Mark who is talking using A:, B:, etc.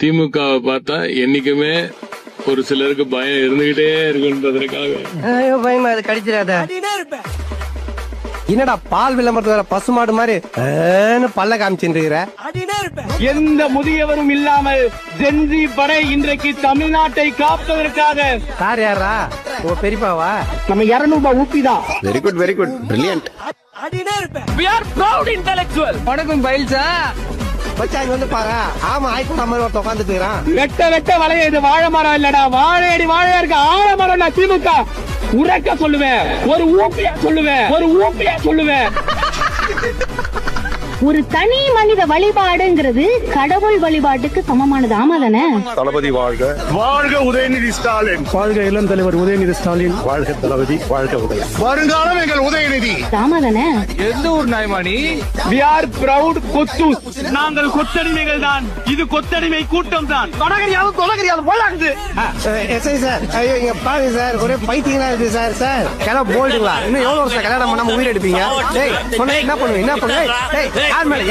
A: திமுகவை பார்த்தா என்னைக்குமே ஒரு சிலருக்கு பயம் இருந்துகிட்டே இருக்குன்றதுக்காக.
B: பயமா அது கடிச்சிடாத. என்னடா பால் விளம்பரத்து வர பசுமாடு மாதிரி பல்ல காமிச்சுருக்கிற.
C: எந்த முதியவரும் இல்லாமல் ஜென்சி படை இன்றைக்கு தமிழ்நாட்டை காப்பதற்காக.
B: சார் யாரா? உங்க பெரியப்பாவா?
C: நம்ம 200 ஊப்பிதான்.
D: Very good very good brilliant.
C: We are proud intellectual.
B: வணக்கம் பயில்சா பச்சாங்க வந்து பாரு. ஆமா ஆய்ப்பு நம்ம ஒருத்த உட்காந்துட்டு இருக்கிறான்.
C: வெட்ட வெட்ட வளைய இது வாழை மரம் இல்லடா, வாழையடி வாழையா இருக்க ஆலமரம். நான் திமுக உறக்க சொல்லுவேன், ஒரு ஊப்பியா சொல்லுவேன்.
E: ஒரு தனி மனித வழிபாடுங்கிறது கடவுள் வழிபாட்டுக்கு சமமானது. ஆமா தானே?
D: தளபதி வாழ்க. வாழ்க உதயநிதி ஸ்டாலின்.
F: வாழ்க இளம் தலைவர் உதயநிதி ஸ்டாலின்.
D: வாழ்க தளபதி. வாழ்க உதயம். வருங்காலம் எங்கள் உதயநிதி.
E: ஆமா தானே?
C: எந்த ஊர் நாய்மானி? We are proud கொத்தூஸ். நாங்கள் கொத்தடிமைகள் தான். இது கொத்தடிமை கூட்டம் தான். கொலகரியாலும் போலாகுது.
B: எஸ்ஐ சார், ஐயோ இங்க பாருங்க சார், ஒரே பைத்தியங்களா இருக்கு சார். சார் கிளம்ப போல்டுங்களா? இன்னும் எவ்வளவு வருஷம் கல்யாணம் பண்ணாம உயிர் எடுப்பீங்க? என்ன பண்ணுவீங்க? யார் மேல